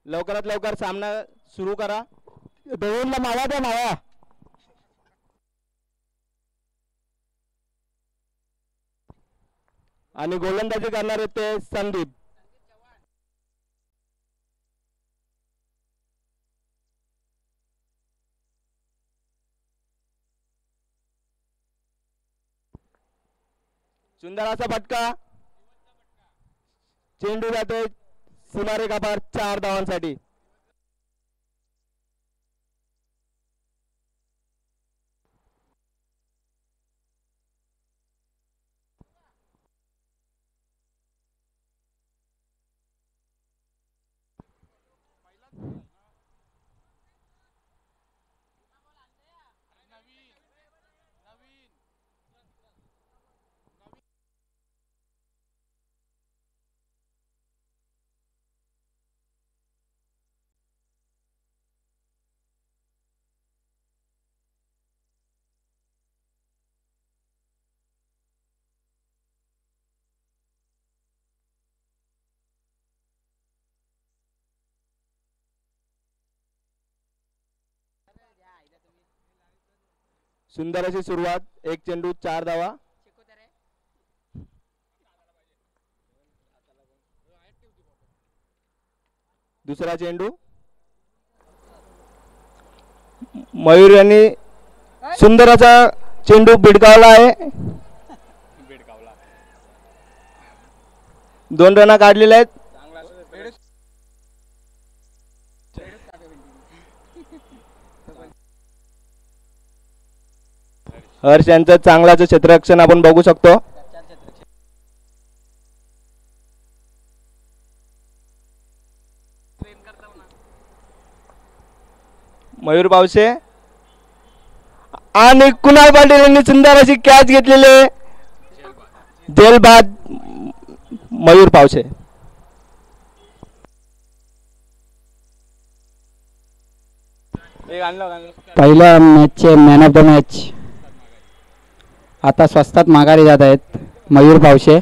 लवकरात लवकर सामना सुरू करा. देवेंद्रला मावा द्या मावा. आणि गोलंदाजी करणारे ते संदीप. सुंदर असा फटका. चेंडू जातोय सीमारेखा पार 4 धावांसाठी. सुंदर अशी सुरुवात. एक चेंडू 4 धावा. दुसरा चेंडू. मयूर यांनी सुंदर असा चेंडू भिडकावला आहे. 2 रन काढलेले आहेत. हर्ष यांचं चांगलाच क्षेत्ररक्षण आपण बघू शकतो. मयूर पावसे आणि कुणाल पाटील यांनी सुंदर अशी कॅच घेतलेली आहे. जेलबाद मयूर पावसे. पहिल्या मॅचचे मॅन ऑफ द मॅच आता स्वस्तात माघारी जात आहेत मयूर पावशे.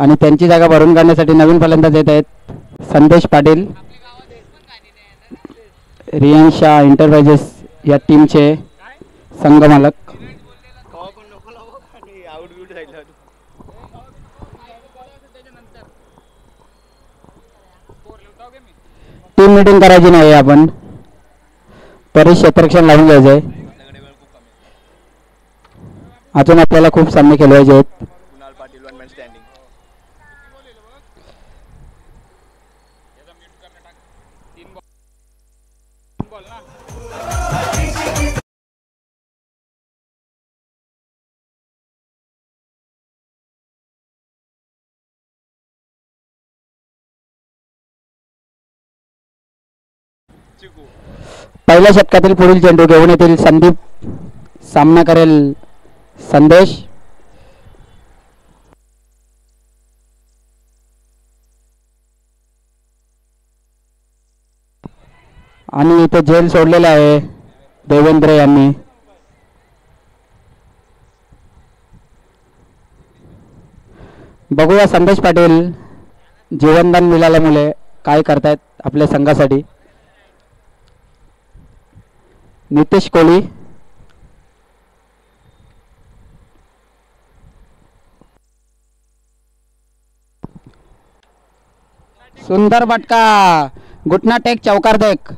आणि त्यांची जागा भरून काढण्यासाठी नवीन फलंदाज येत आहेत संदेश पाटील. रियान शाह एंटरप्राइजेस या टीमचे संघमालक. टीम मीटिंग करायची नाही आपण तरी क्षेत्ररक्षण लावून घ्यायचंय. अजून आपल्याला खूप सामने खेळवायचे आहेत. पहिल्या षटकातील पुढील चेंडू घेऊन येतील संदीप. सामना करेल संदेश. आणि इथे झेल सोडलेला आहे देवेंद्र यांनी. बघूया संदेश पाटील जीवनदान मिळाल्यामुळे काय करतायत आपल्या संघासाठी. नितेश कोळी. सुंदर फटका. घुटना टेक चौकार देख.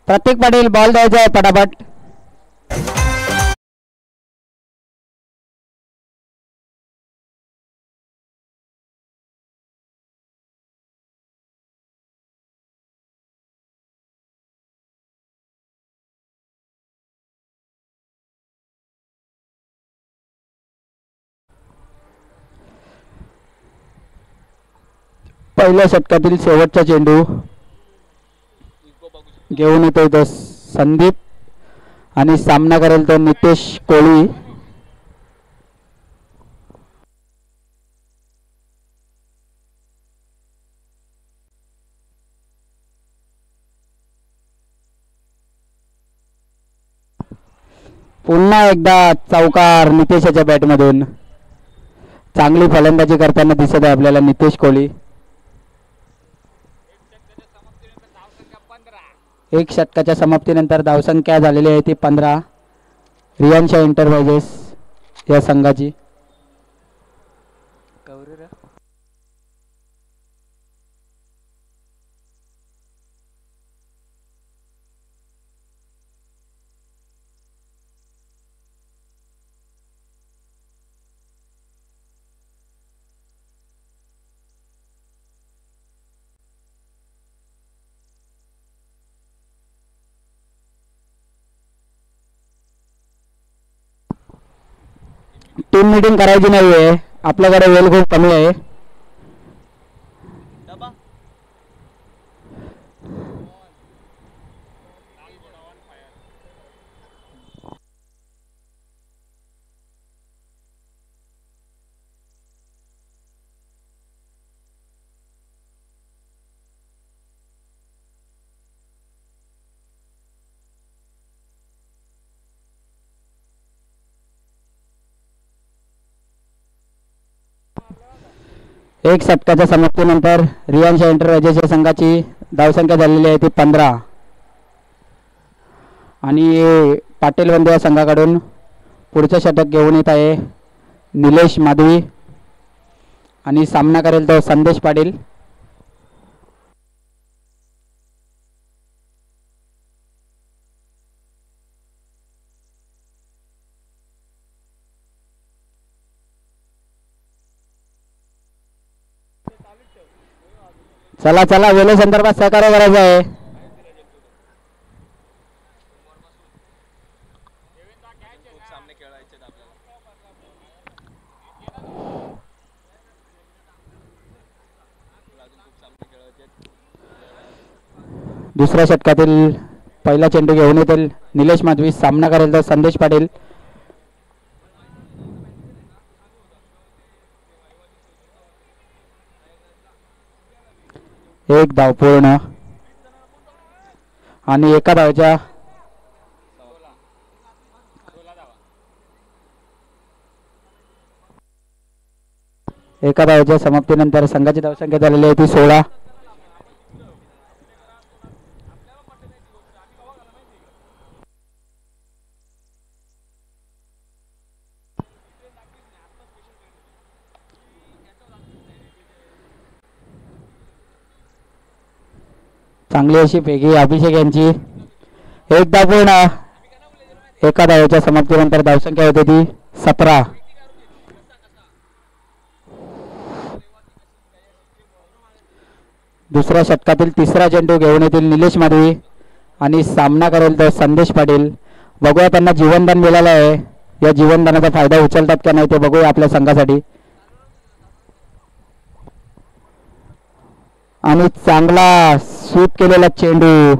प्रतीक पाटील बॉल द्यायचा आहे पटापट. पहिल्या षटकातील शेवटचा चेंडू घेऊन येतो तो संदीप आणि सामना करेल तो नितेश कोळी. पुन्हा एकदा चौकार नितेशच्या बॅटमधून. चांगली फलंदाजी करताना दिसत आहे आपल्याला नितेश कोळी. एक षटकाच्या समाप्तीनंतर धावसंख्या झालेली आहे ती 15. रियांश एंटरप्राइजेस या संघाची. टीम मीटिंग करायची नाहीये, आपल्याकडे वेळ खूप कमी आहे. एक षटकाच्या समाप्तीनंतर रियांश एंटरप्राइजेस संघाची धावसंख्या झालेली आहे ती 15. आणि पाटील बंधू या संघाकडून पुढचं षटक घेऊन येत आहे निलेश माधवी आणि सामना करेल तो संदेश पाटील. चला चला वेळे संदर्भात सहकार्य करायचं आहे. दुसऱ्या षटकातील पहिला चेंडू घेऊन येतील निलेश माधवी. सामना करेल तर संदेश पाटील. एक धाव पूर्ण आणि एका धावच्या समाप्तीनंतर संघाची धावसंख्या झालेली आहे ती 16. चांगली अशी फेकी अभिषेक यांची. एक धाव पूर्ण. एका धावेच्या समाप्तीनंतर धावसंख्या होते ती 17. दुसऱ्या षटकातील तिसरा चेंडू घेऊन येतील निलेश माधवी आणि सामना करेल तो संदेश पाटील. बघूया त्यांना जीवनदान मिळालं आहे, या जीवनदानाचा फायदा उचलतात का नाही ते बघूया आपल्या संघासाठी. आणि चांगला सूट केलेला चेंडू.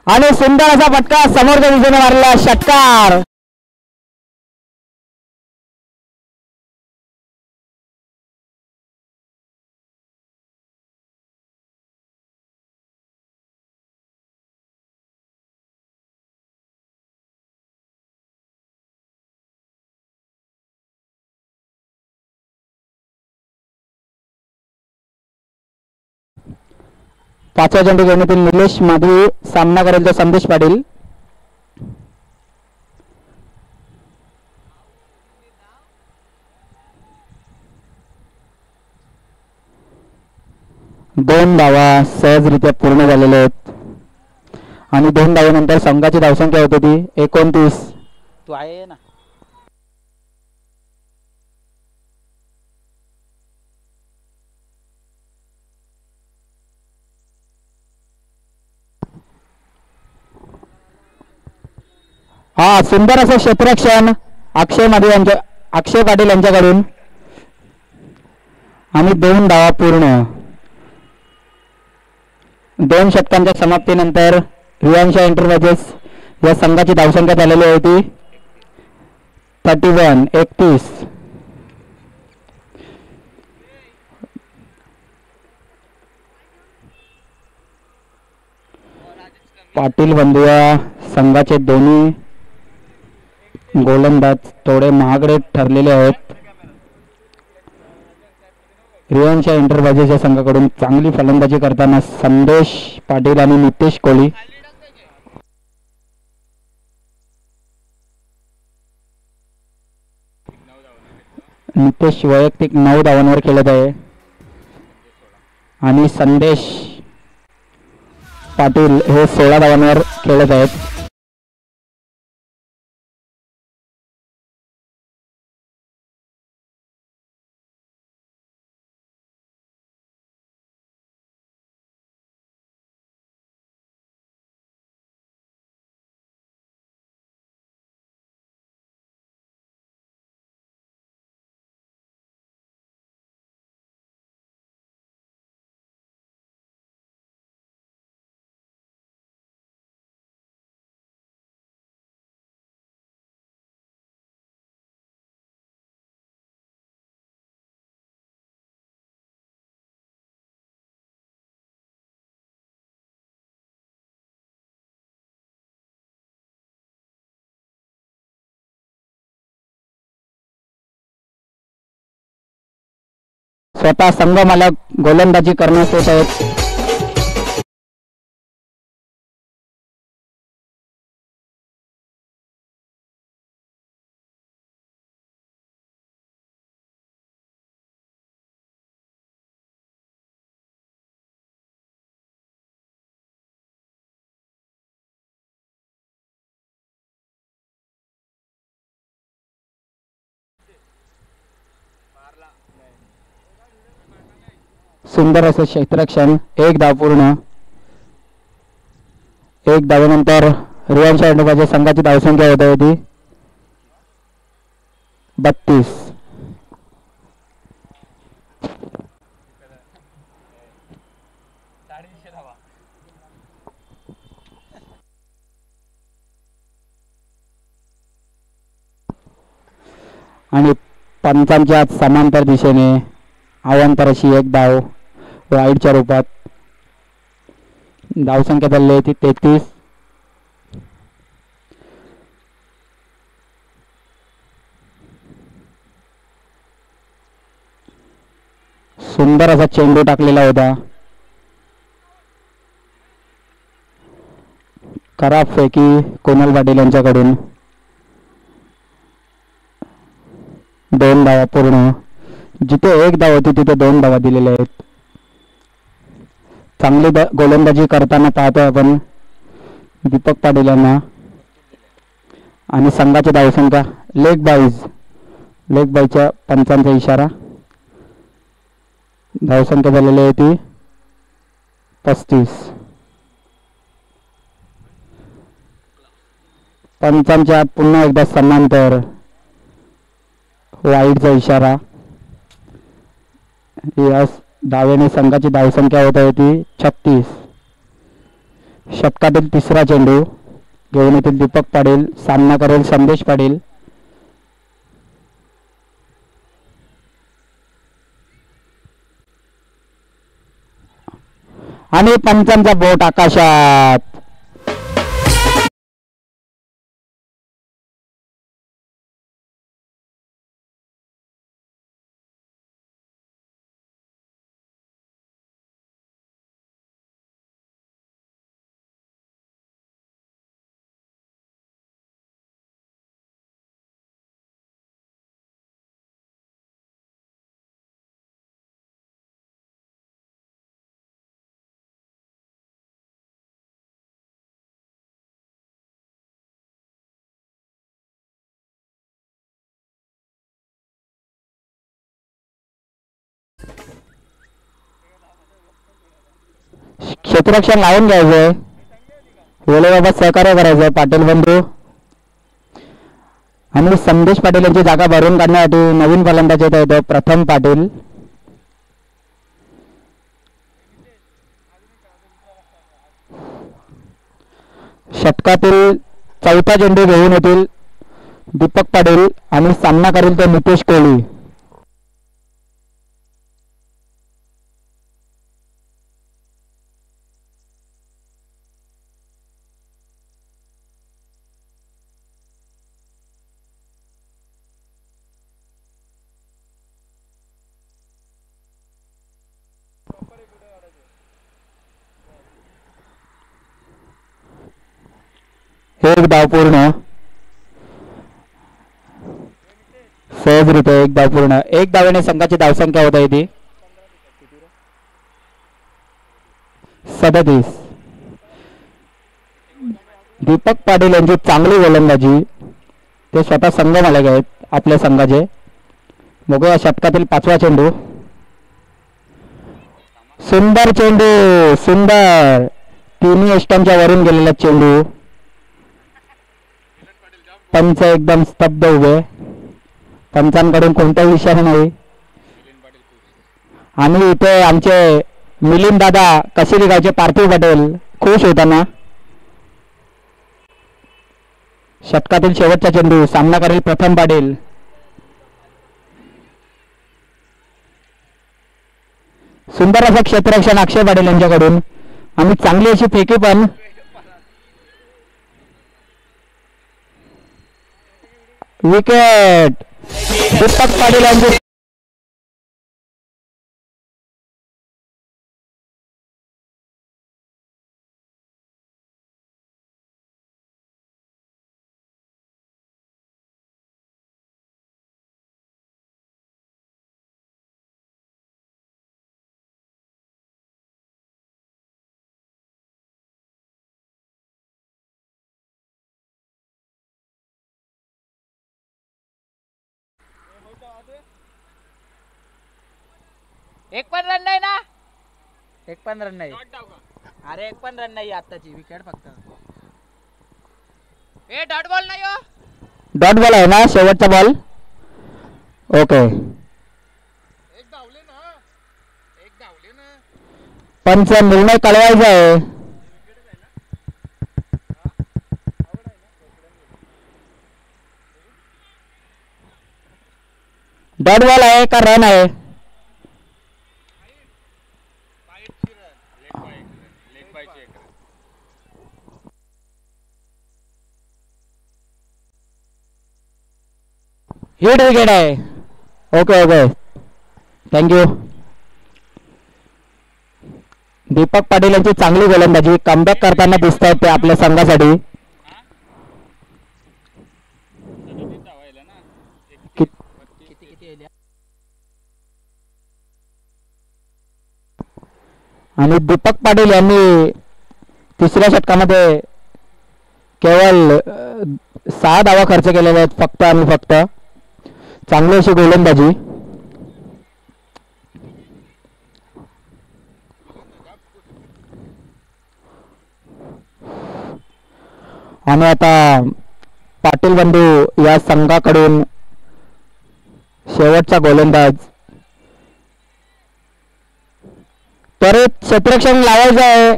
आणि सुंदर असा फटका समोरच्या दिशेने मारलेला षटकार. पाचव्या चेंडू घेऊन येतील निलेश माधवी. सामना करेल तो संदेश पाटील. दोन धावा सहजरित्या पूर्ण झालेल्या आहेत आणि 2 धावेनंतर संघाची धावसंख्या होती ती 29. तू आहे ना. हा सुंदर असं क्षेत्ररक्षण अक्षय पाटील यांच्याकडून. आणि 2 धावा पूर्ण. 2 षटकांच्या समाप्तीनंतर रियांशा एंटरप्राइजेस या संघाची धावसंख्या झालेली होती 31. पाटील बंधू या संघाचे दोन्ही गोलंदाज थोडे महागडे ठरलेले आहेत. रियांशा एंटरप्राइजेस या संघाकडून चांगली फलंदाजी करताना संदेश पाटील आणि नितेश कोळी. नितेश वैयक्तिक 9 धावांवर खेळत आहे आणि संदेश पाटील हे 16 धावांवर खेळत आहेत. स्वतः संघ मला गोलंदाजी करण्यात येत आहेत. सुंदर असं क्षेत्ररक्षण. 1 धाव पूर्ण. 1 धावेनंतर रियांशा एंटरप्राइजेस संघाची धावसंख्या होत होती 32. आणि पंचांच्या समांतर दिशेने अवांतर अशी 1 धाव वाईडच्या रूपात. धावसंख्या झाली होती 33. सुंदर असा चेंडू टाकलेला होता. खराब फेकी कोमल पाटील यांच्याकडून. 2 धावा पूर्ण. जिथे 1 धाव होती तिथे 2 धावा दिलेल्या आहेत. चांगली गोलंदाजी करताना पाहतोय आपण दीपक पाटील यांना. आणि संघाची धावसंख्या लेग बायच्या पंचांचा इशारा. धावसंख्या झालेली होती 35. पंचांच्या पुन्हा एकदा समांतर वाईडचा इशारा. या डावेने संघाची धावसंख्या होत होती 36. षटकातील 3रा चेंडू घेऊन येथील दीपक पाटील. सामना करेल संदेश पाटील. आणि पंचांचा बोट आकाशात. क्षेत्ररक्षण लावून घ्यायचंय. वेळेबाबत सहकार्य करायचंय पाटील बंधू. आणि संदेश पाटील यांची जागा भरून काढण्यासाठी नवीन फलंदाज येत आहेत प्रथम पाटील. षटकातील चौथा चेंडू घेऊन येतील दीपक पाटील आणि सामना करेल तो नितेश कोहली. एक धाव पूर्ण. सहजरित्या एक धाव पूर्ण. एक धावेने संघाची धावसंख्या होत आहे ती 37. दीपक पाटील यांची चांगली गोलंदाजी. ते स्वतः संघ मालक आहेत आपल्या संघाचे. बघूया षटकातील 5वा चेंडू. सुंदर चेंडू, सुंदर. तिन्ही यष्टांच्या वरून गेलेला चेंडू. पंच एकदम स्तब्ध उभे. पंचांकडून कोणताही इशारा नाही. आणि इथे आमचे मिलिंद दादा कशिरी गावचे पार्थिव पटेल खुश होताना. षटकातील शेवटचा चेंडू. सामना करेल प्रथम पाटील. सुंदर असं क्षेत्ररक्षण अक्षय पाटील यांच्याकडून आणि चांगली अशी फेकी पण. विकेट. दीपक पाटील यांची एक पण रन नाही ना. एक पण रन नाही. अरे एक पण रन नाही आताची. विकेट फक्त. ए डॉट बॉल नाही हो. डॉट बॉल आहे ना शेवटचा बॉल. ओके. एक धावले ना. एक धावले ना. पंच निर्णय कळवायचा आहे. डॉट बॉल आहे का रन आहे. हिट विकेट आहे. Okay okay thank you. Deepak Patil यांची चांगली गोलंदाजी. कमबॅक करताना दिसत आहेत ते आपल्या संघासाठी. आणि दीपक पाटील यांनी तिसऱ्या षटकामध्ये केवळ 6 धावा खर्च केलेले आहेत फक्त आणि फक्त. चांगली अशी गोलंदाजी. आणि आता पाटील बंधू या संघाकडून शेवटचा गोलंदाज. त्वरित क्षेत्ररक्षण लावायचं आहे.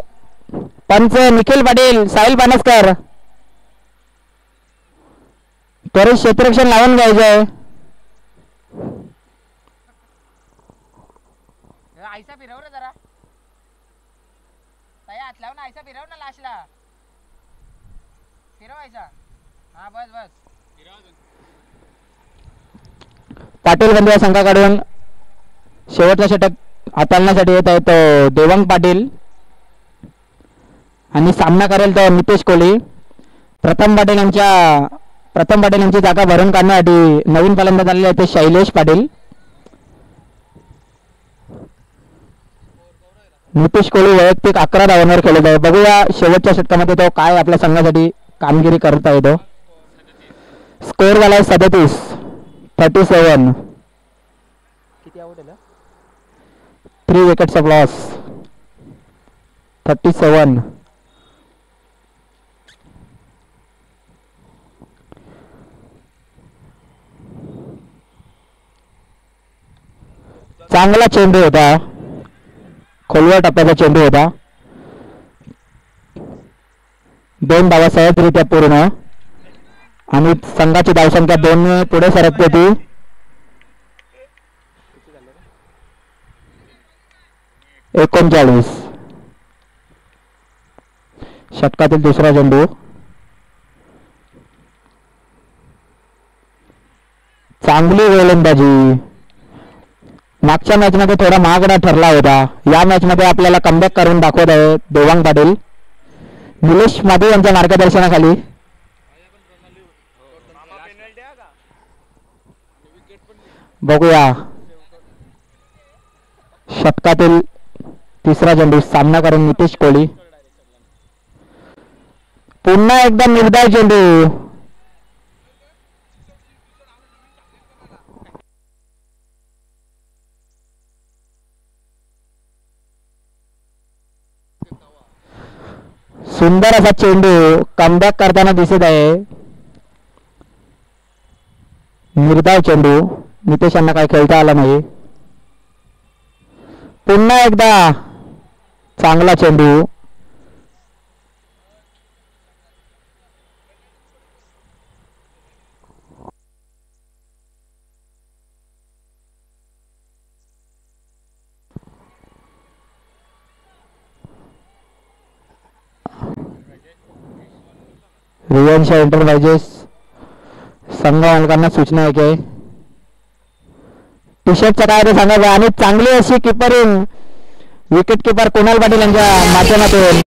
पंच निखिल पाटील, साहिल पानसकर त्वरित क्षेत्ररक्षण लावून घ्यायचं आहे. आयसा फिरव रे जरा. ताई हात लाव ना. आयसा फिरव ना लास्टला. फिरवायचा. हा बस बस. पाटील बंधू या संघाकडून शेवटचा षटक हाताळण्यासाठी येत आहे तो देवांग पाटील आणि सामना करेल तो नितेश कोहली. प्रथम पाटील यांची जागा भरून काढण्यासाठी नवीन फलंदाज आलेले आहेत ते शैलेश पाटील. नितेश कोहली वैयक्तिक 11 धावांवर खेळत आहे. बघूया शेवटच्या षटकामध्ये तो काय आपल्या संघासाठी कामगिरी करता येतो. स्कोअर झालाय 37. किती आउट आहे. 3 विकेट्स ऑफ लॉस. 37. चांगला चेंडू होता. खोलवर टप्प्याचा चेंडू होता. 2 धावा सहजरित्या पूर्ण आणि संघाची धावसंख्या 2 पुढे सरकते ती 39. षटकातील दुसरा चेंडू चांगली गोलंदाजी. मागच्या मॅच मध्ये थोडा महागडा ठरला होता. या मॅच मध्ये आपल्याला कमबॅक करून दाखवत आहे देवांग पाटील. निलेश माधव यांच्या मार्गदर्शनाखाली बघूया षटकातील तिसरा चेंडू सामना करून नितेश कोहली. पुन्हा एकदा निर्धार चेंडू सुंदर असा चेंडू कमबॅक करताना दिसत आहे. निर्धाव चेंडू नितेशांना काही खेळता आला नाही. पुन्हा एकदा चांगला चेंडू रिलायन्स एंटरप्राइजेस संघ मालकांना सूचना आहे की टी शर्टचं काय ते सांगायचं. आणि चांगली अशी किपरिंग विकेट किपर कुणाल पाटील यांच्या माध्यमातून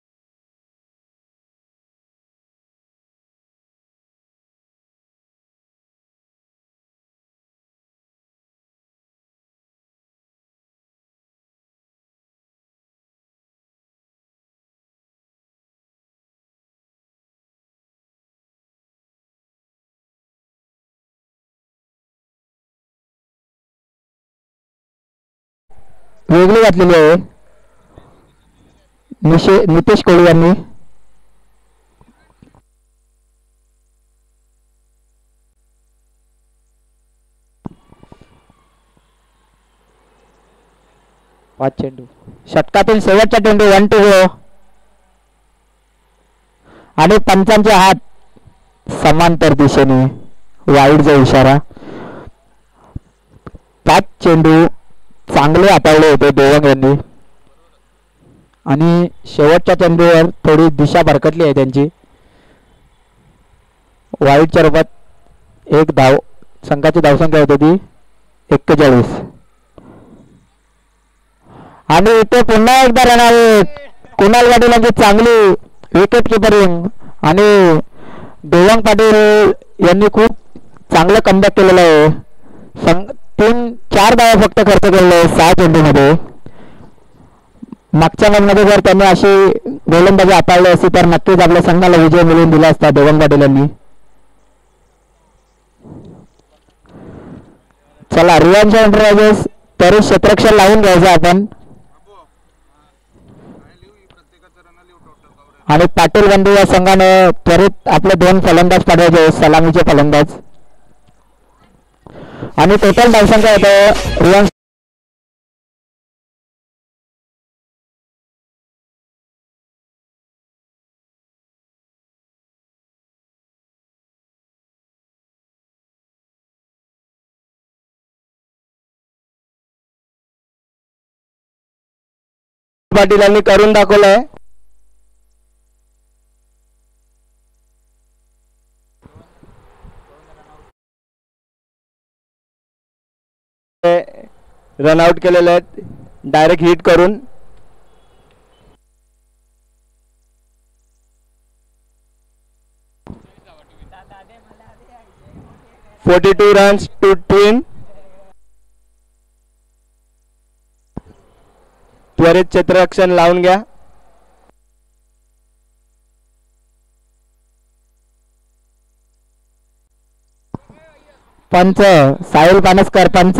वेगळी घातलेली आहे नितेश कोहली यांनी. पाच चेंडू षटकातील शेवटचा चेंडू 1 to 0 आणि पंचांचे हात समांतर दिशेने वाईडचा इशारा. 5 चेंडू चांगले हाताळले होते देवंग यांनी आणि शेवटच्या चेंडूवर थोडी दिशा भरकटली आहे त्यांची. वाईडच्या रूपात 1 धाव संघाची धावसंख्या होती ती 41. आणि इथे पुन्हा एकदा रन कुणाल पाटील यांची चांगली विकेट किपरिंग आणि देवांग पाटील यांनी खूप चांगलं कमबॅक केलेलं आहे. 3-4 धावा फक्त खर्च केलेले 6 चेंडूमध्ये. मागच्या मॅचमध्ये जर त्यांनी अशी गोलंदाजी हाताळली असती तर नक्कीच आपल्या संघाला विजय मिळवून दिला असता देवांग पाटील यांनी. चला रिलायन्स एंटरप्राइजेस तरी क्षेत्ररक्षण लावून घ्यायचं आपण आणि पाटील बंधू या संघाने त्वरित आपले 2 फलंदाज पाठवायचे सलामीचे फलंदाज आणि टोटल धावसंख्या होतं रिलायन्स पाटीलांनी करून दाखवलंय. रनआउट केलेले आहेत डायरेक्ट हिट करून. 42 रन्स टू ट्विन. त्वरित क्षेत्ररक्षण लावून घ्या. पंच साहिल पानसकर पंच.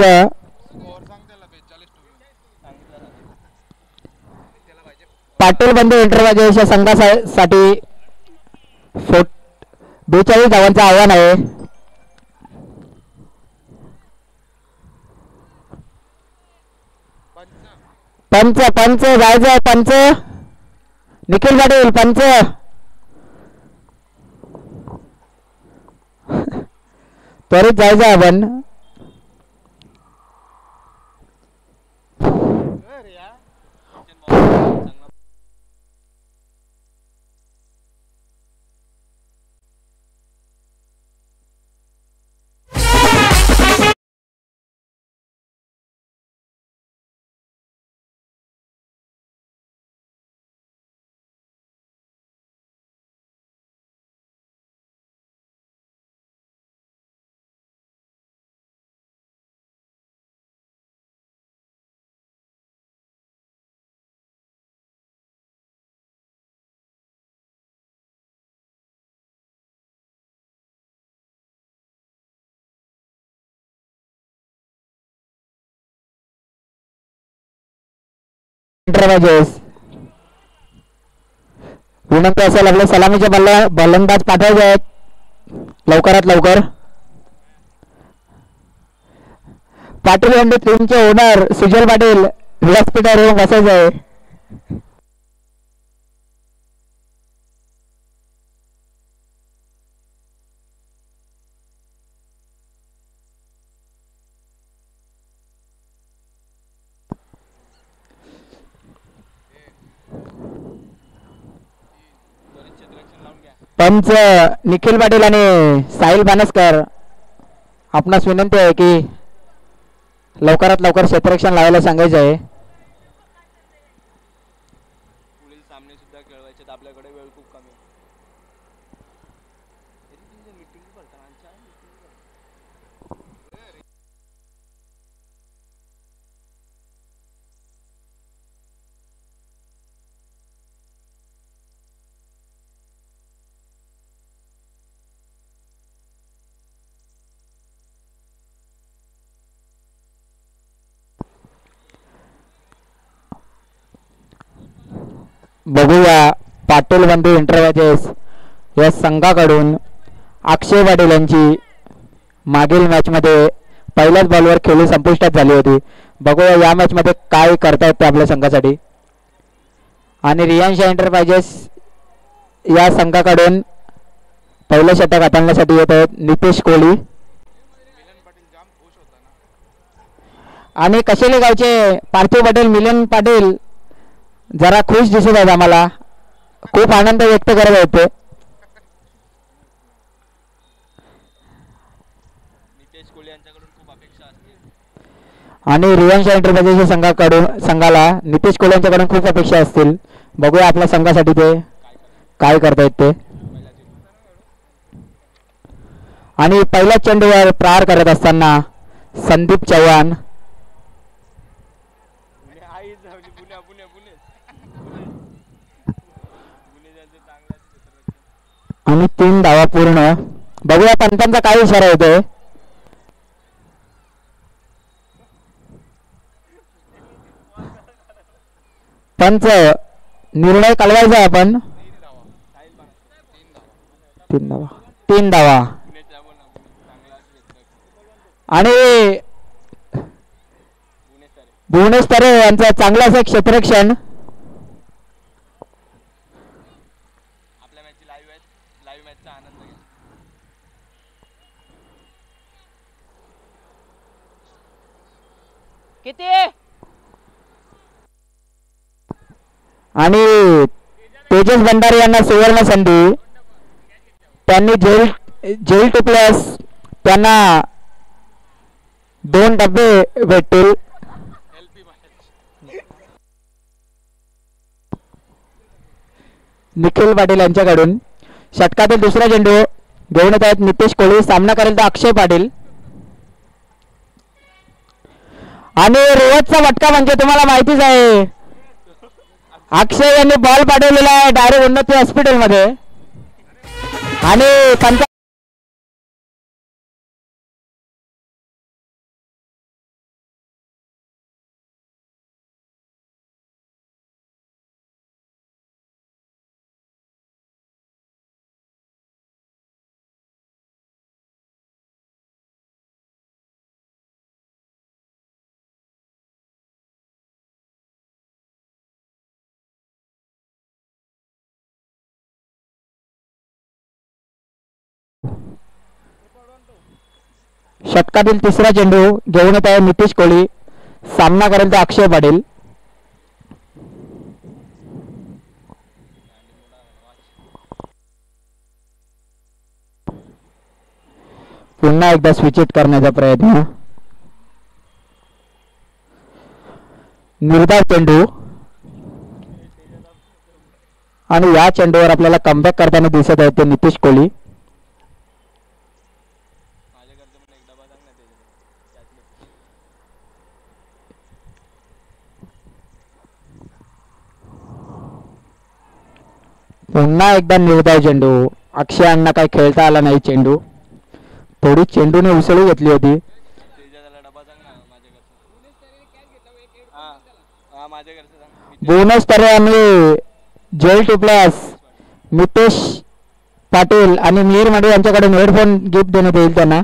पाटील बंधू एंटरप्राइजेसच्या संघासाठी 42 धावांचं आव्हान आहे. पंच पंच जायचं पंच निखिल पाटील पंच त्वरित जायचं आहे आपण. विनंती असेल आपले सलामीचे बल्लंदाज पाठवायचे आहेत लवकरात लवकर. पाटील यांनी टीमचे ओनर सुजल पाटील व्यासपीठावर येऊन बसायचं आहे. पंच निखिल पाटील आणि साहिल बानसकर आपणास विनंती आहे की लवकरात लवकर क्षेत्ररक्षण लावायला सांगायचं आहे. पुढील सामने सुद्धा खेळवायचे आपल्याकडे वेळ खूप कमी आहे. बघूया पाटील बंधू इंटरव्ह्यूजेस या संघाकडून अक्षय पाटील यांची मागील मॅच मध्ये पहिल्याच बॉलवर खेळी संपुष्टात झाली होती. बघूया या मॅच मध्ये काय करतायत ते आपल्या संघासाठी. आणि रियांश एंटरप्राइजेस या संघाकडून पहिलं षटक हाताळण्यासाठी येत आहेत नितेश कोहली. आणि कशेले गावचे पार्थिव पाटील मिलन पाटील जरा खुश दिसत आहेत आम्हाला. खूप आनंद व्यक्त करत आहेत ते. आणि रियांश एंटरप्राइजेसच्या संघाला नितेश कोहली यांच्याकडून खूप अपेक्षा असतील. बघूया आपल्या संघासाठी ते काय करतायत ते. आणि पहिल्या चेंडूवर प्रहार करत असताना संदीप चव्हाण आणि 3 धावा पूर्ण. बघूया पंतांचा काय इशारा होतोय. पंच निर्णय कळवायचा आपण. 3 धावा आणि भुवनेश तरे यांचं चांगलं असं क्षेत्ररक्षण. किती आणि तेजस भंडारी यांना सुवर्ण संधी. त्यांनी जेल टिपल्यास त्यांना 2 डबे भेटतील. निखिल पाटील यांच्याकडून षटकातील दुसरा चेंडू घेऊन येत आहेत नितेश कोहली. सामना करेल तर अक्षय पाटील. आणि रोहितचा फटका म्हणजे तुम्हाला माहितीच आहे. अक्षय यांनी बॉल पाठवलेला आहे डायरेक्ट उन्नती हॉस्पिटलमध्ये. आणि षटकातील तिसरा चेंडू घेऊन येत आहे नितीश कोहली. सामना करेल ते अक्षय पाटील. पुन्हा एकदा स्विच हिट करण्याचा प्रयत्न. निर्धाव चेंडू आणि या चेंडूवर आपल्याला कमबॅक करताना दिसत आहे ते नितीश कोहली. पुन्हा एकदा निर्धाव चेंडू. अक्षय अण्णा काही खेळता आला नाही चेंडू. थोडी चेंडूने उसळी घेतली होती. बोनस तर आम्ही जेल टिपल्यास मितेश पाटील आणि मीर मडे यांच्याकडून हेडफोन गिफ्ट देण्यात येईल त्यांना.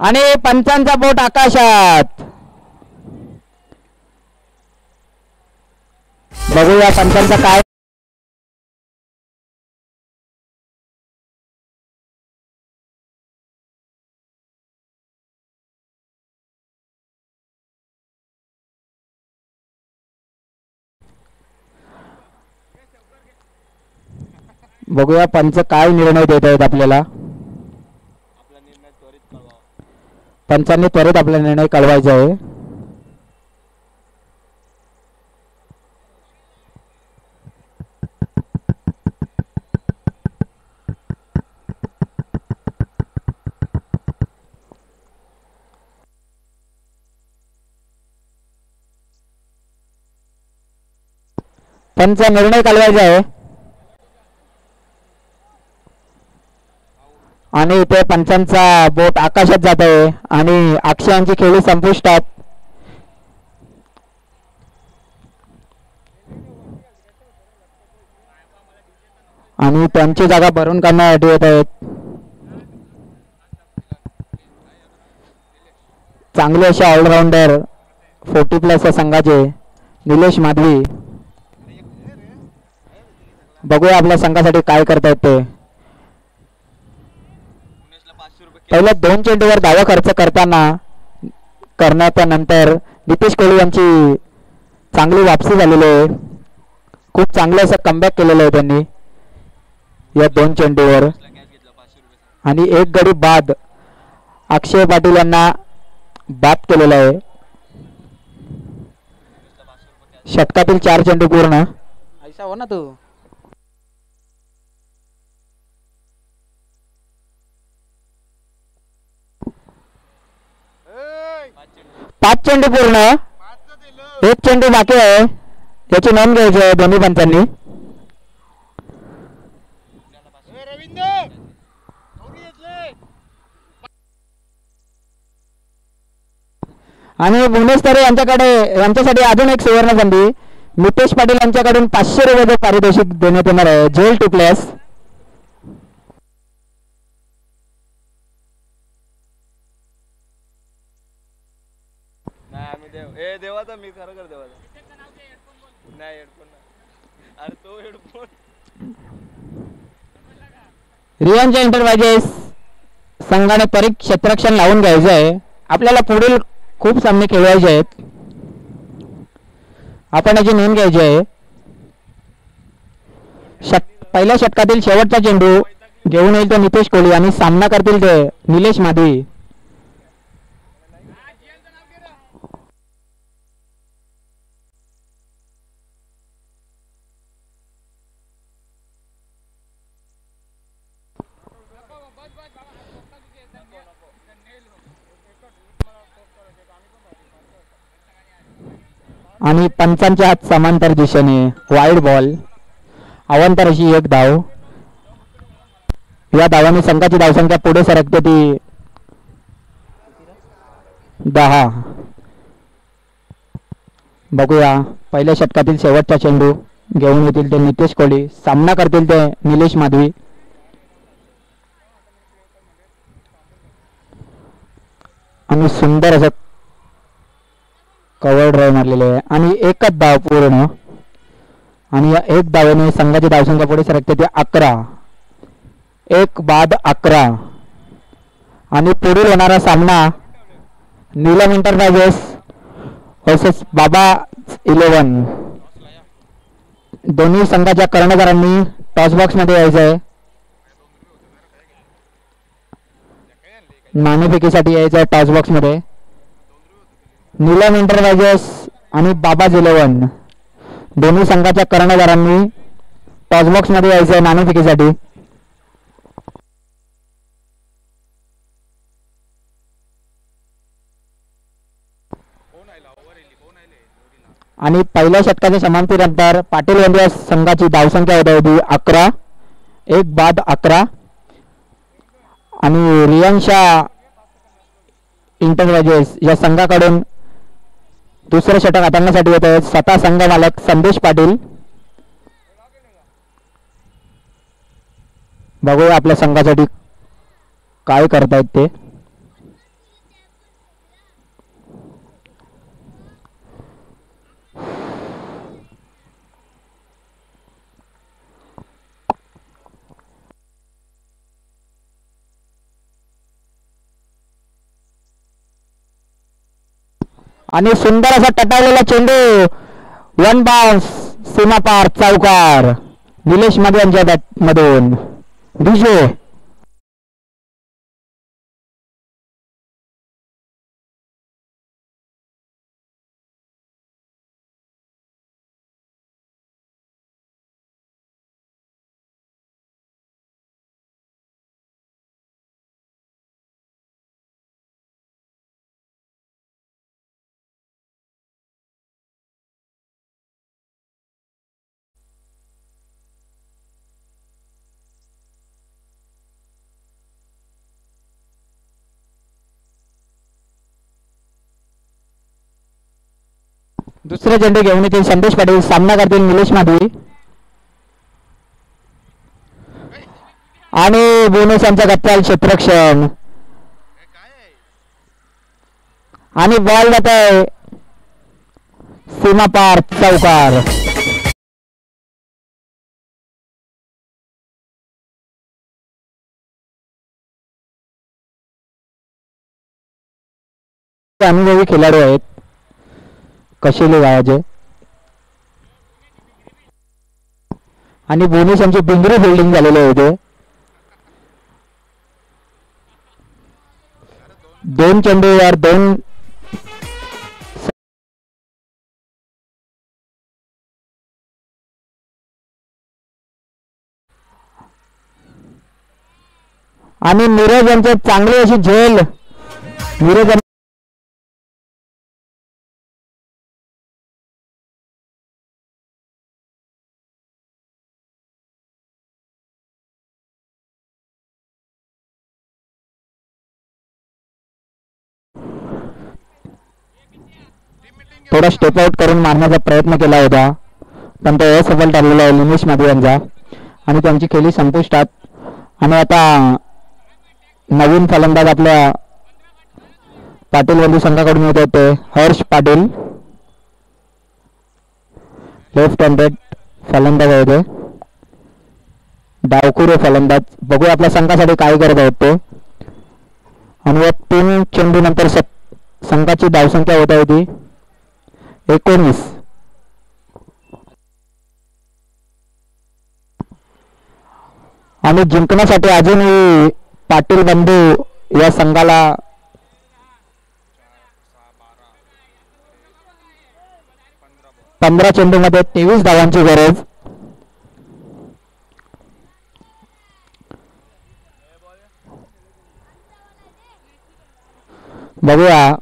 आणि पंचांचा बोट आकाशात. बघूया पंचांचा काय. बघूया पंच काय निर्णय देत आहेत आपल्याला. पंचांनी त्वरित आपला निर्णय कळवायचा आहे. पंच निर्णय कळवायचा आहे. आणि इथे पंचांचा बोट आकाशात जात आहे आणि अक्षयांची खेळी संपुष्टात. आणि त्यांची जागा भरून काढण्यासाठी येत आहेत चांगले असे ऑलराऊंडर 40+ या संघाचे निलेश माधवी. बघूया आपल्या संघासाठी काय करतायत ते. पहिल्या 2 चेंडूवर धावा खर्च करण्याच्या नंतर नितीश कोहली यांची चांगली वापसी झालेली आहे. खूप चांगलं असं कमबॅक केलेलं आहे त्यांनी या 2 चेंडूवर. आणि एक गडी बाद अक्षय पाटील यांना बाद केलेला आहे. षटकातील 4 चेंडू पूर्ण. ऐसा हो ना तू. 5 चेंडू पूर्ण. 1 चेंडू बाकी आहे. याची नोंद घ्यायची आहे दोन्ही पंचांनी. आणि भुवनेश तरे यांच्यासाठी अजून एक सुवर्ण संधी. मितेश पाटील यांच्याकडून 500 रुपयाचे पारितोषिक देण्यात येणार आहे. जेल टिपल्यास देवाचा मी खरं कर देवाचा नाही हेडफोन. अरे तो हेडफोन रियांच्या एंटरप्राइजेस संघाने त्वरित क्षेत्ररक्षण लावून घ्यायचं आहे. आपल्याला पुढील खूप सामने खेळवायचे आहेत. आपण याची नोंद घ्यायची आहे. पहिल्या षटकातील शेवटचा चेंडू घेऊन येईल तो नितेश कोहली आणि सामना करतील ते निलेश माधवी. आणि पंचांच्या हात समांतर दिशेने वाईड बॉल. अवांतर अशी 1 धाव. या धावाने संघाची धावसंख्या पुढे सरकते ती 10. बघूया पहिल्या षटकातील शेवटचा चेंडू घेऊन येतील ते नितेश कोहली. सामना करतील ते निलेश माधवी. आणि सुंदर असं कव्हर ड्राईव्ह मारलेले आहे आणि एकच धाव पूर्ण. आणि या एक धावेने संघाची धावसंख्या पुढे सरकते ते 11. 1 बाद 11. आणि पुढील होणारा सामना नीलम एंटरप्राइजेस वर्सेस बाबा 11. दोन्ही संघाच्या कर्णधारांनी टॉस बॉक्स मध्ये यायचं आहे. नाणेफेकीसाठी यायचं आहे टॉस बॉक्स मध्ये. नीलम एंटरप्राइजेस आणि बाबाज 11 दोन्ही संघाच्या कर्णधारांनी टॉस बॉक्स मध्ये यायचं आहे नाणेफेकीसाठी. आणि पहिल्या षटकाच्या समाप्तीनंतर पाटील वंदिया संघाची धावसंख्या होती 11. 1 बाद 11. आणि रियांशा इंटरप्राइजेस या संघाकडून दुसरं षटक हाताळण्यासाठी येत आहेत स्वतः संघ मालक संदेश पाटील. बघूया आपल्या संघासाठी काय करतायत ते. आणि सुंदर असा टटावलेला चेंडू 1 बाउन्स सीमा पार चौकार निलेश मध्ये यांच्या बॅट मधून डीजे. दुसरे चेंडू घेऊन येतील संदेश पाटील. सामना करतील निलेश माधवी आणि बोनस यांचा गप्पाल क्षेत्ररक्षण. आणि बॉल जात आहे सीमा पार चौकार. अनुभवी खेळाडू आहेत कशेले गावाचे. आणि बोनस यांची बिंगरी फिल्डिंग झालेले होते. 2 चेंडूवर 2 आणि नीरज यांचे चांगली अशी झेल. नीरज थोडा स्टेप आउट करून मारण्याचा प्रयत्न केला होता पण तो असफल ठरलेला आहे निलेश माधवी यांचा. आणि त्यांची खेळी संपुष्टात. आणि आता नवीन फलंदाज आपल्या पाटील बंधू संघाकडून येत होते हर्ष पाटील. लेफ्ट हँडेड फलंदाज होते डावखुरे फलंदाज. बघूया आपल्या संघासाठी काय करत आहेत ते. आणि 3 चेंडू नंतर संघाची धावसंख्या होत होती 19. आणि जिंकण्यासाठी अजूनही पाटील बंधू या संघाला 15 चेंडूमध्ये 23 धावांची गरज. बघूया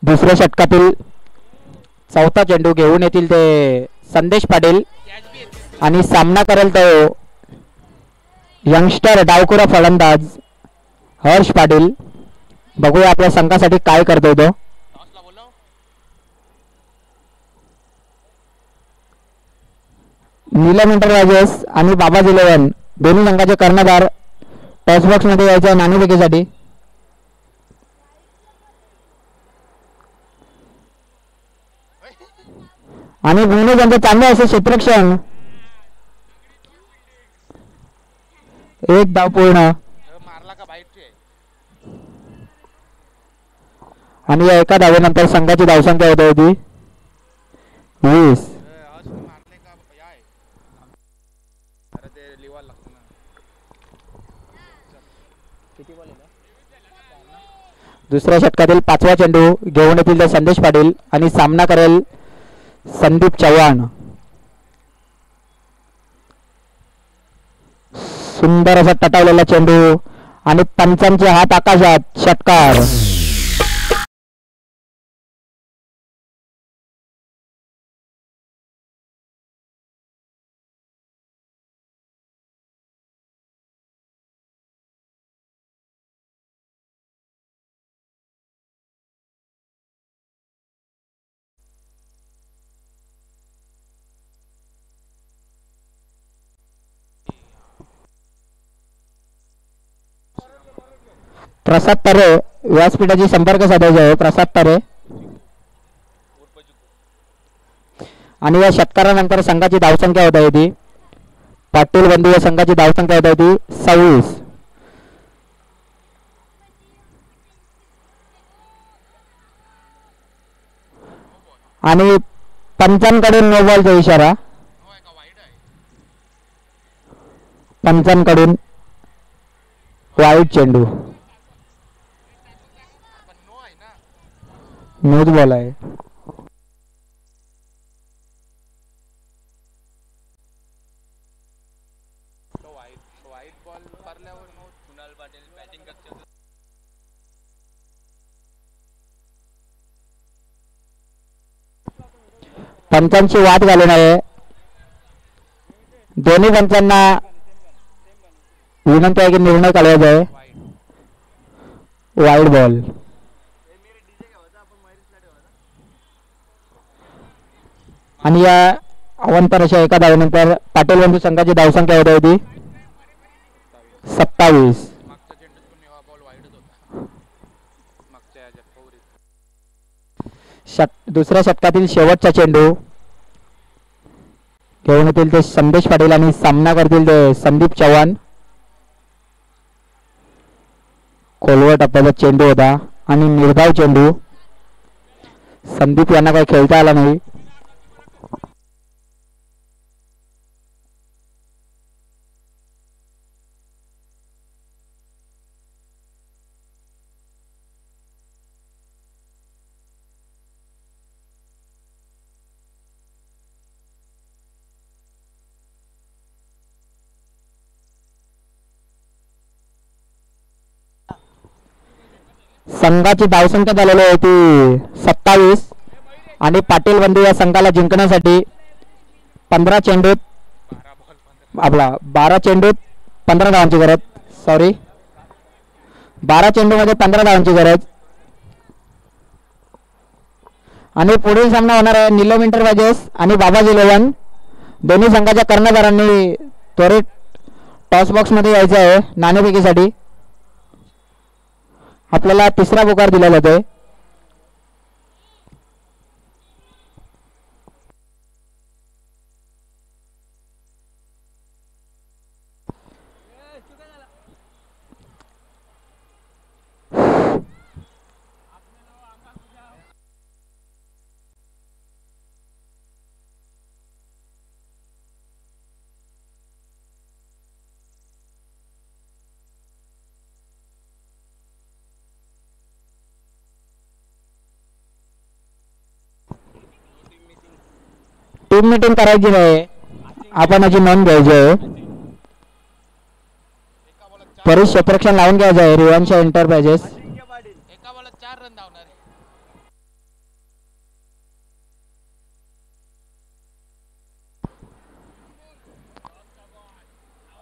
दुसऱ्या षटकातील चौथा चेंडू घेऊन येतील ते संदेश पाटील. आणि सामना करेल तो यंगस्टर डावखुरा फलंदाज हर्ष पाटील. बघूया आपल्या संघासाठी काय करतोय तो. नीलम एंटरप्राइजेस आणि बाबाज 11 दोन्ही संघाचे कर्णधार टॉस बॉक्स मध्ये यायचे नाणेफेकीसाठी. आणि भुवनेश यांचं चांगलं असे क्षेत्ररक्षण. एक धाव पूर्ण. मारला का बाईट आहे. आणि या एका धावेनंतर संघाची धावसंख्या होत होती 20. मारले का या आहे. अरे ते लिवायला लागतं ना. किती बॉल आहे. दुसऱ्या षटकातील 5वा चेंडू घेऊन येतील ते संदेश पाटील आणि सामना करेल संदीप चव्हाण. सुंदर असा टटावलेला चेंडू आणि पंचांचे हात आकाशात. षटकार. प्रसाद तरे व्यासपीठाशी संपर्क साधायचा आहे. प्रसाद तरे. आणि या षटकारानंतर संघाची धावसंख्या होत आहे ती पाटील बंधू या संघाची धावसंख्या होत आहे ती 26. आणि पंचांकडून नो बॉलचा इशारा. पंचांकडून वाईट चेंडू. नोच बॉल आहे. वाईट बॉल मारल्यावर कुणाल पाटील बॅटिंग करतो. पंचांची वाट घालून आहे. दोन्ही पंचांना विनंती आहे की निर्णय काढायचा आहे. Wide ball. आणि या अवंतर अशा एका धावेनंतर पाटील बंधू संघाची धावसंख्या होत होती 27. दुसऱ्या षटकातील शेवटचा चेंडू घेऊन येतील ते संदेश पाटील आणि सामना करतील ते संदीप चव्हाण. खोलवर टप्प्याचा चेंडू होता आणि निर्धाव चेंडू. संदीप यांना काही खेळता आला नाही. संघाची धावसंख्या झालेली आहे ती 27. आणि पाटील बंधू या संघाला जिंकण्यासाठी 15 चेंडूत आपला 12 चेंडूत 15 धावांची गरज. 12 चेंडूमध्ये 15 धावांची गरज. आणि पुढील सामना होणार आहे निलम इंटरप्राइजेस आणि बाबाजी 11. दोन्ही संघाच्या कर्णधारांनी त्वरित टॉस बॉक्स मध्ये यायचं आहे नाणेफेकीसाठी. आपल्याला तिसरा पुकार दिला जातोय. टीम मीटिंग करायची नाही. आपण याची नोंद घ्यायची आहे. परिस क्षेत्ररक्षण लावून घ्यायचं आहे रिवांश एंटरप्राइजेस. एका बॉलात 4 रन धावणार आहे.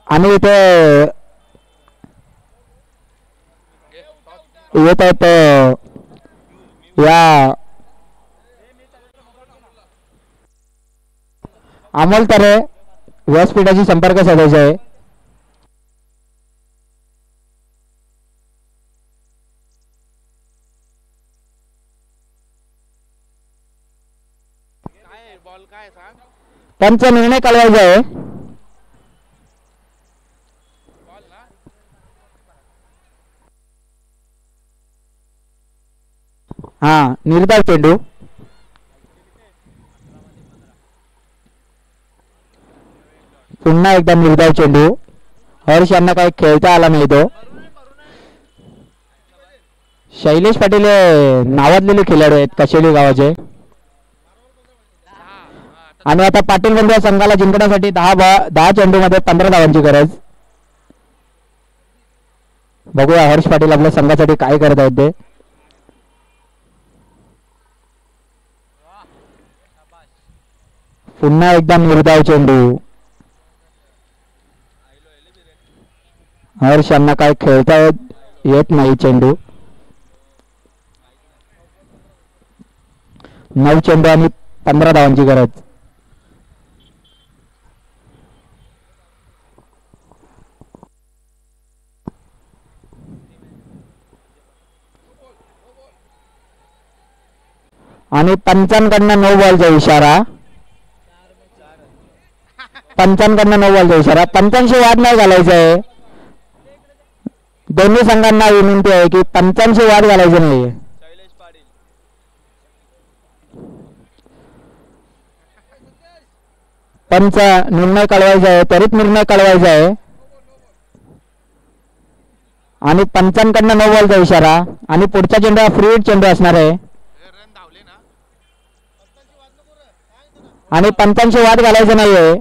आणि इथे येत आहेत या अमोल तरे व्यासपीठाशी संपर्क साधायचा आहे. पंच निर्णय कळवायचा आहे. हा निर्धाव चेंडू. पुन्हा एकदा निर्धाव चेंडू. हर्ष यांना काही खेळता आला नाही तो. शैलेश पाटील हे नावाजलेले खेळाडू आहेत कशेली गावाचे. आणि आता पाटील बंधू संघाला जिंकण्यासाठी 10 चेंडूमध्ये 15 धावांची गरज. बघूया हर्ष पाटील आपल्या संघासाठी काय करत आहेत ते. पुन्हा एकदा निर्धाव चेंडू. हर्ष यांना काय खेळता येत नाही चेंडू. 9 चेंडू आणि 15 धावांची गरज. आणि पंचांकडनं 9 बॉलचा इशारा. पंचांकडनं 9 बॉलचा इशारा. पंचांशी वाद नाही घालायचा आहे. दोन्ही संघांना विनंती आहे की पंचांशी वाद घालायचा नाही. पंच निर्णय कळवायचा आहे. त्वरित निर्णय कळवायचा आहे. आणि पंचांकडनं 9 बॉलचा इशारा. आणि पुढचा चेंडू हा फ्री हिट चेंडू असणार आहे. आणि पंचांशी वाद घालायचा नाहीये.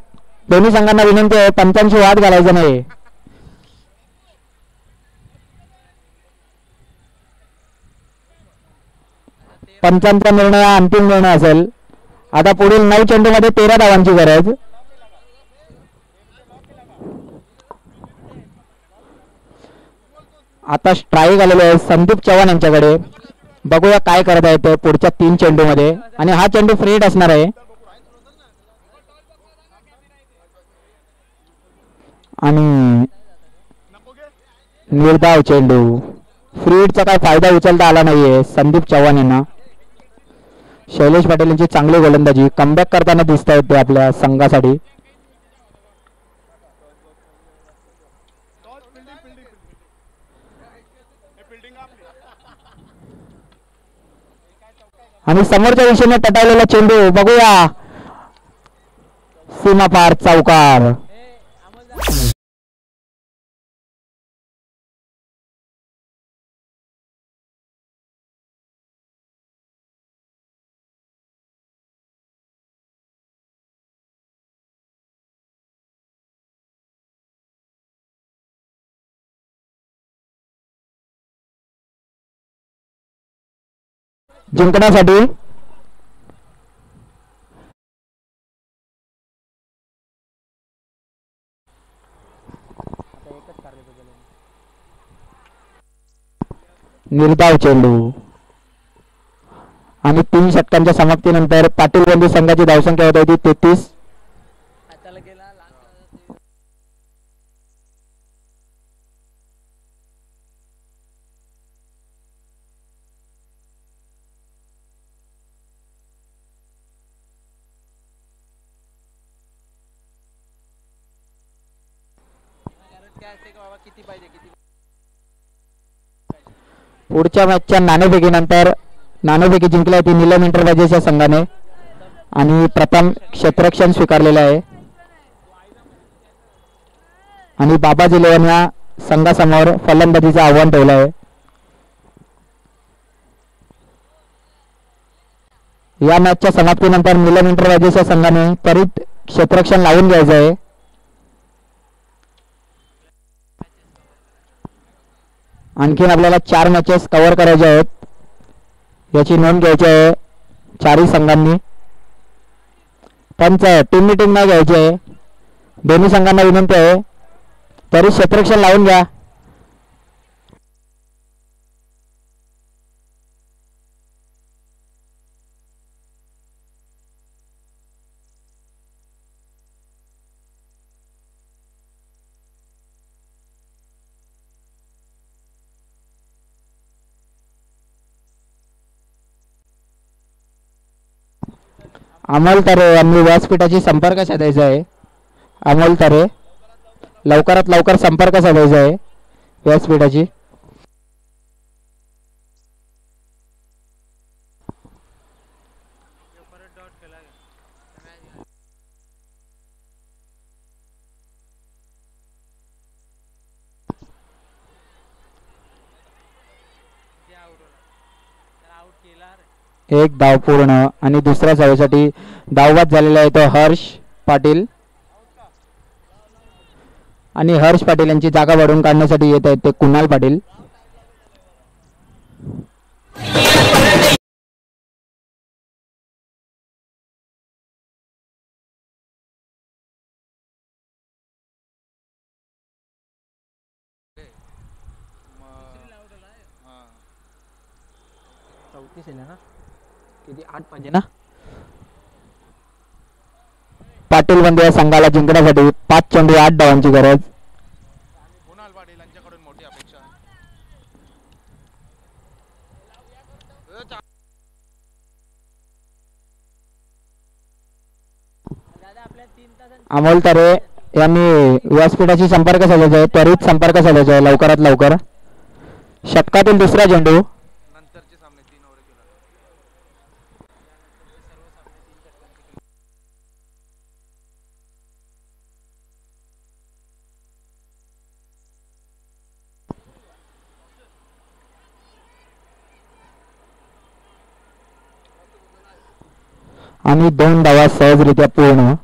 दोन्ही संघांना विनंती आहे पंचांशी वाद घालायचा नाही. पंचांचा निर्णय हा अंतिम निर्णय असेल. आता पुढील 9 चेंडूमध्ये 13 धावांची गरज. आता स्ट्राईक आलेले आहे संदीप चव्हाण यांच्याकडे. बघूया काय करत आहे ते पुढच्या 3 चेंडूमध्ये. आणि हा चेंडू फ्री हिट असणार आहे. आणि निर्धाव चेंडू. फ्री हिटचा काय फायदा उचलता आला नाहीये संदीप चव्हाण यांना. शैलेश पाटील यांची चांगली गोलंदाजी कमबॅक करताना दिसत आहेत ते आपल्या संघासाठी. आणि समोरच्या दिशेने पटावलेला चेंडू. बघूया सीमा पार चौकार. जिंकण्यासाठी निर्धाव चेंडू. आणि 3 षटकांच्या समाप्तीनंतर पाटील बंधू संघाची धावसंख्या होत होती 33. पुढच्या मॅचच्या नाणेफेकीनंतर नाणेफेकी जिंकली ती नीलम एंटरप्राइजेसच्या संघाने. आणि प्रथम क्षेत्ररक्षण स्वीकारलेलं आहे. आणि बाबाजी इलेव्हन या संघासमोर फलंदाजीचं आव्हान ठेवलं आहे. या मॅचच्या समाप्तीनंतर नीलम एंटरप्राइजेसच्या संघाने त्वरित क्षेत्ररक्षण लावून घ्यायचं आहे. आणखीन आपल्याला 4 मॅचेस कव्हर करायचे आहेत. याची नोंद घ्यायची आहे 4ही संघांनी. पंच टीम मिटिंग नाही घ्यायची आहे. दोन्ही संघांना विनंती आहे तरी क्षेत्ररक्षण लावून घ्या. अमोल तरे यांनी व्यासपीठाशी संपर्क साधायचा आहे. अमोल तरे लवकरात लवकर संपर्क साधायचा आहे व्यासपीठाची. एक धाव पूर्ण आणि दुसऱ्या धावेसाठी धावबाद झालेला आहे तो हर्ष पाटील. आणि हर्ष पाटील यांची जागा वाढवून काढण्यासाठी येत आहेत ते कुणाल पाटील. किती 8 पाहिजे ना. पाटील बंधू या संघाला जिंकण्यासाठी 5 चेंडू 8 धावांची गरज. कुणाल पाटील यांच्याकडून मोठी अपेक्षा. अमोल तरे यांनी व्यासपीठाशी संपर्क साधायचा आहे. त्वरित संपर्क साधायचा आहे लवकरात लवकर. षटकातील दुसरा चेंडू. नंतरचे सामने 3 ओव्हर केला. आणि 2 धावा सहजरित्या पूर्ण.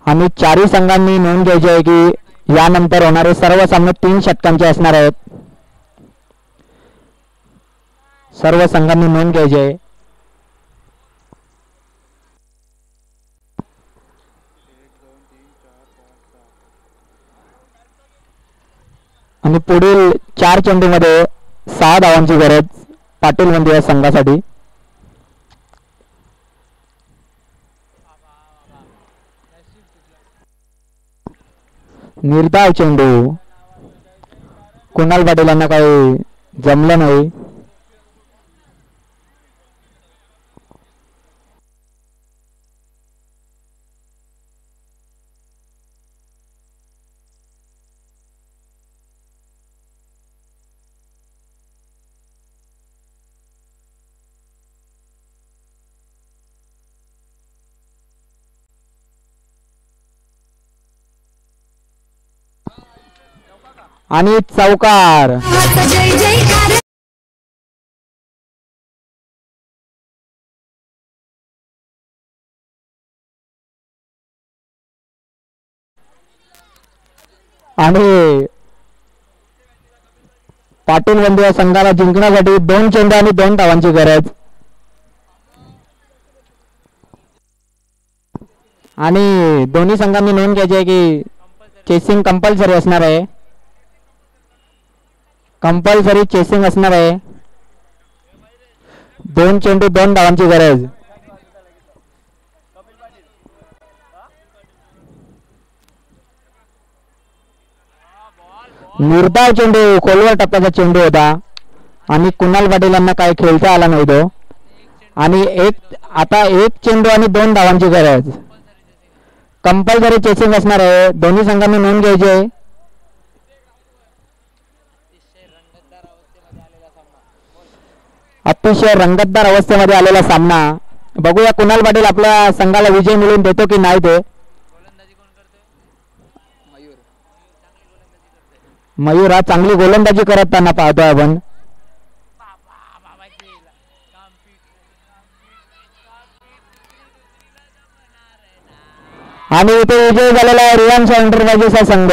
आणि चारही संघांनी नोंद घ्यायची आहे की यानंतर होणारे सर्व सामने 3 षटकांचे असणार आहेत. सर्व संघांनी नोंद घ्यायची आहे. आणि पुढील 4 चेंडूमध्ये 6 धावांची गरज पाटील बंधू या संघासाठी. निर्धाव चेंडू. कुणाल पाटील यांना काही जमलं नाही. आणि चौकार. आणि पाटील बंधू या संघाला जिंकण्यासाठी 2 चेंडू आणि 2 धावांची गरज. आणि दोन्ही संघांनी नोंद घ्यायची आहे की चेसिंग कंपल्सरी असणार आहे. कंपल्सरी चेसिंग असणार आहे. 2 चेंडू 2 धावांची गरज. निर्धाव चेंडू खोलवर टप्प्याचा चेंडू होता आणि कुणाल पाटील यांना काय खेळता आला नाही तो. आणि आता 1 चेंडू आणि 2 धावांची गरज. कंपल्सरी चेसिंग असणार आहे. दोन्ही संघांनी नोंद घ्यायची आहे. अतिशय रंगतदार अवस्थेमध्ये आलेला सामना. बघूया कुणाल पाटील आपल्या संघाला विजय मिळवून देतो की नाही ते. मयूर हा चांगली गोलंदाजी करताना पाहतोय आपण. आणि इथे विजय झालेला आहे रिलायन्स एंटरप्राइजेसचा संघ.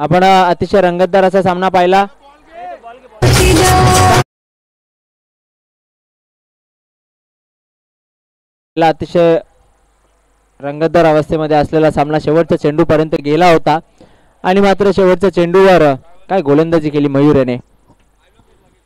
आपण अतिशय रंगतदार असा सामना पाहिला. अतिशय रंगतदार अवस्थेमध्ये असलेला सामना शेवटच्या चेंडू पर्यंत गेला होता आणि मात्र शेवटच्या चेंडूवर काय गोलंदाजी केली मयूर याने.